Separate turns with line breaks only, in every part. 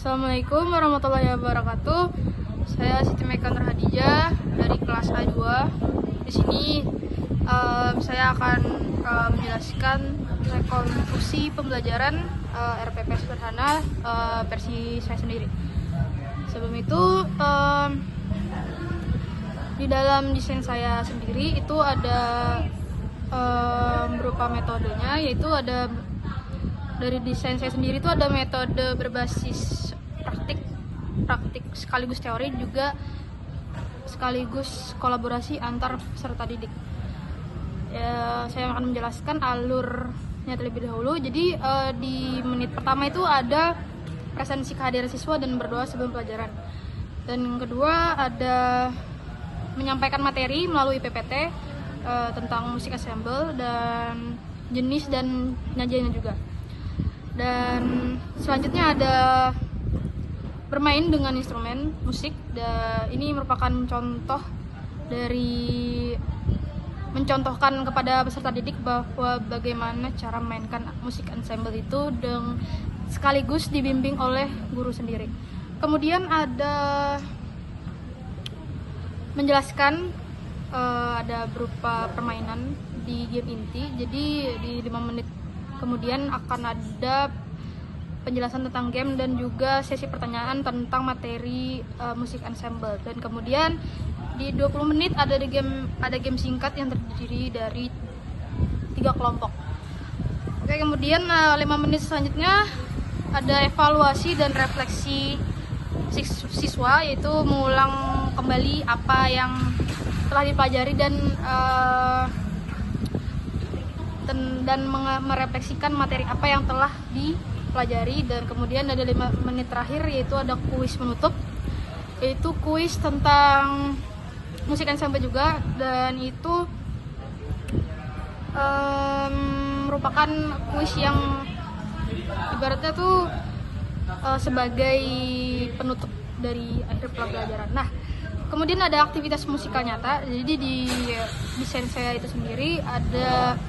Assalamualaikum warahmatullahi wabarakatuh. Saya Siti Mekan Rahadijah dari kelas A2. Di sini saya akan menjelaskan rekonstruksi pembelajaran RPP sederhana versi saya sendiri. Sebelum itu, di dalam desain saya sendiri itu ada berupa metodenya, yaitu ada dari desain saya sendiri itu ada metode berbasis praktik sekaligus teori, juga sekaligus kolaborasi antar peserta didik. Ya, saya akan menjelaskan alurnya terlebih dahulu. Jadi di menit pertama itu ada presensi kehadiran siswa dan berdoa sebelum pelajaran. Dan yang kedua ada menyampaikan materi melalui PPT tentang musik ensemble dan jenis dan nyajiannya juga. Dan selanjutnya ada bermain dengan instrumen musik. Dan ini merupakan contoh dari mencontohkan kepada peserta didik bahwa bagaimana cara memainkan musik ensemble itu dan sekaligus dibimbing oleh guru sendiri. Kemudian ada menjelaskan ada berupa permainan di game inti. Jadi di 5 menit kemudian akan ada penjelasan tentang game dan juga sesi pertanyaan tentang materi musik ensemble. Dan kemudian di 20 menit ada game singkat yang terdiri dari 3 kelompok. Oke, kemudian 5 menit selanjutnya ada evaluasi dan refleksi siswa, yaitu mengulang kembali apa yang telah dipelajari dan merefleksikan materi apa yang telah dipelajari. Dan kemudian ada 5 menit terakhir, yaitu ada kuis penutup, yaitu kuis tentang musik ensemble juga, dan itu merupakan kuis yang ibaratnya tuh sebagai penutup dari akhir pembelajaran. Nah, kemudian ada aktivitas musikal nyata. Jadi di desain saya itu sendiri ada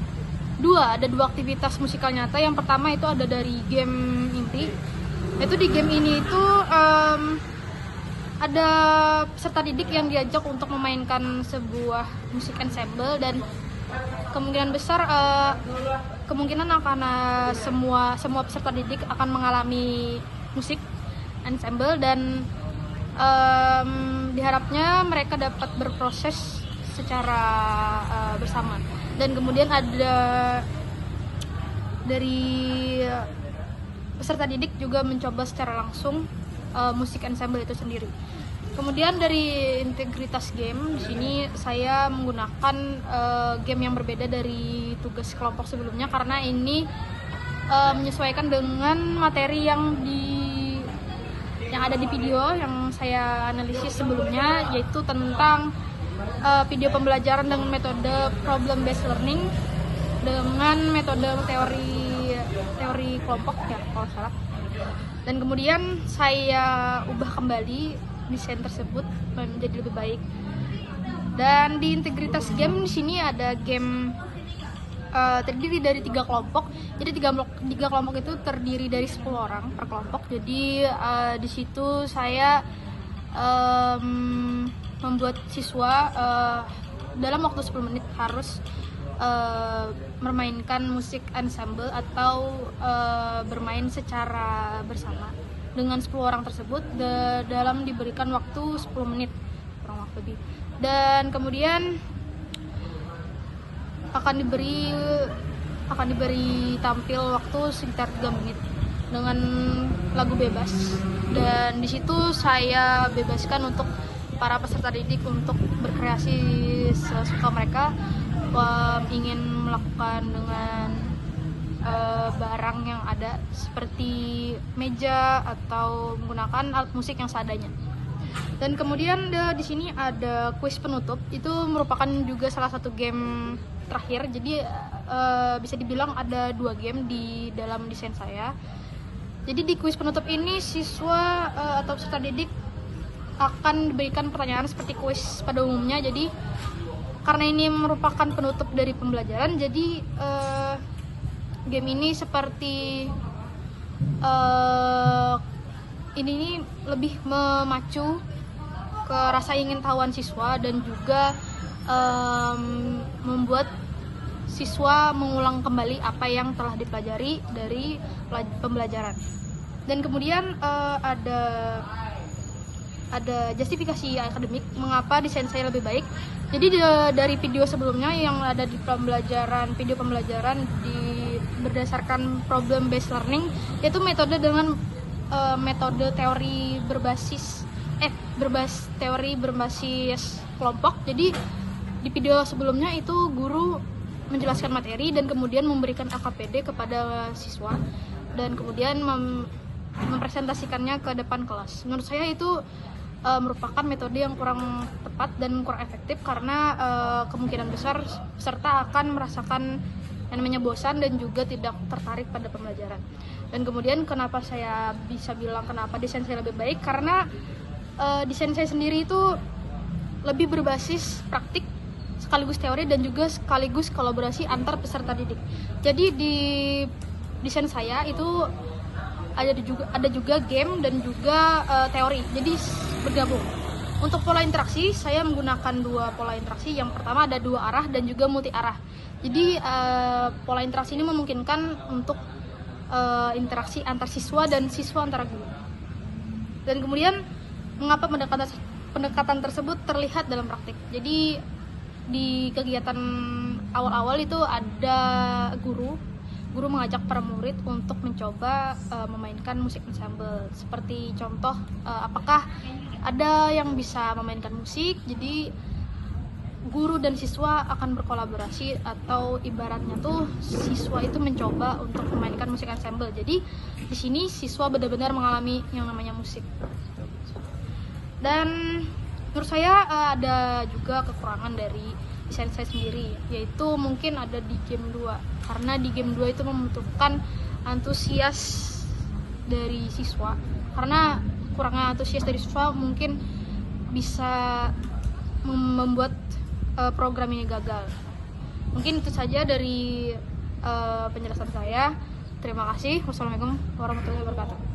dua aktivitas musikal nyata. Yang pertama itu ada dari game inti. Itu di game ini itu ada peserta didik yang diajak untuk memainkan sebuah musik ensemble, dan kemungkinan besar kemungkinan akan semua peserta didik akan mengalami musik ensemble, dan diharapnya mereka dapat berproses secara bersama. Dan kemudian ada dari peserta didik juga mencoba secara langsung musik ensemble itu sendiri. Kemudian dari integritas game, di sini saya menggunakan game yang berbeda dari tugas kelompok sebelumnya, karena ini menyesuaikan dengan materi yang ada di video yang saya analisis sebelumnya, yaitu tentang video pembelajaran dengan metode problem based learning dengan metode teori kelompok ya kalau salah. Dan kemudian saya ubah kembali desain tersebut menjadi lebih baik. Dan di integritas game di sini ada game terdiri dari 3 kelompok. Jadi 3 kelompok itu terdiri dari 10 orang per kelompok. Jadi di situ saya membuat siswa dalam waktu 10 menit harus memainkan musik ensemble atau bermain secara bersama dengan 10 orang tersebut dalam diberikan waktu 10 menit kurang lebih. Dan kemudian akan diberi tampil waktu sekitar 3 menit dengan lagu bebas. Dan di situ saya bebaskan untuk para peserta didik untuk berkreasi sesuka mereka, ingin melakukan dengan barang yang ada seperti meja atau menggunakan alat musik yang seadanya. Dan kemudian di sini ada kuis penutup. Itu merupakan juga salah satu game terakhir. Jadi bisa dibilang ada 2 game di dalam desain saya. Jadi di kuis penutup ini siswa atau peserta didik akan diberikan pertanyaan seperti kuis pada umumnya. Jadi karena ini merupakan penutup dari pembelajaran, jadi game ini seperti ini lebih memacu ke rasa ingin tahuan siswa dan juga membuat siswa mengulang kembali apa yang telah dipelajari dari pembelajaran. Dan kemudian ada justifikasi akademik mengapa desain saya lebih baik. Jadi dari video sebelumnya yang ada di video pembelajaran berdasarkan problem based learning, yaitu metode dengan metode teori berbasis kelompok. Jadi di video sebelumnya itu guru menjelaskan materi dan kemudian memberikan LKPD kepada siswa dan kemudian mempresentasikannya ke depan kelas. Menurut saya itu merupakan metode yang kurang tepat dan kurang efektif karena kemungkinan besar peserta akan merasakan yang namanya bosan dan juga tidak tertarik pada pembelajaran. Dan kemudian kenapa saya bisa bilang kenapa desain saya lebih baik, karena desain saya sendiri itu lebih berbasis praktik sekaligus teori dan juga sekaligus kolaborasi antar peserta didik. Jadi di desain saya itu ada juga game dan juga teori, jadi bergabung. Untuk pola interaksi saya menggunakan 2 pola interaksi. Yang pertama ada 2 arah dan juga multi arah. Jadi pola interaksi ini memungkinkan untuk interaksi antar siswa dan siswa antara guru. Dan kemudian mengapa pendekatan tersebut terlihat dalam praktik. Jadi di kegiatan awal-awal itu ada guru mengajak para murid untuk mencoba memainkan musik ensemble. Seperti contoh, apakah ada yang bisa memainkan musik, jadi guru dan siswa akan berkolaborasi, atau ibaratnya tuh siswa itu mencoba untuk memainkan musik ensemble. Jadi di sini siswa benar-benar mengalami yang namanya musik. Dan menurut saya ada juga kekurangan dari desain saya sendiri, yaitu mungkin ada di game 2, karena di game 2 itu membutuhkan antusias dari siswa, karena kurangnya antusias dari siswa mungkin bisa membuat program ini gagal. Mungkin itu saja dari penjelasan saya. Terima kasih. Wassalamualaikum warahmatullahi wabarakatuh.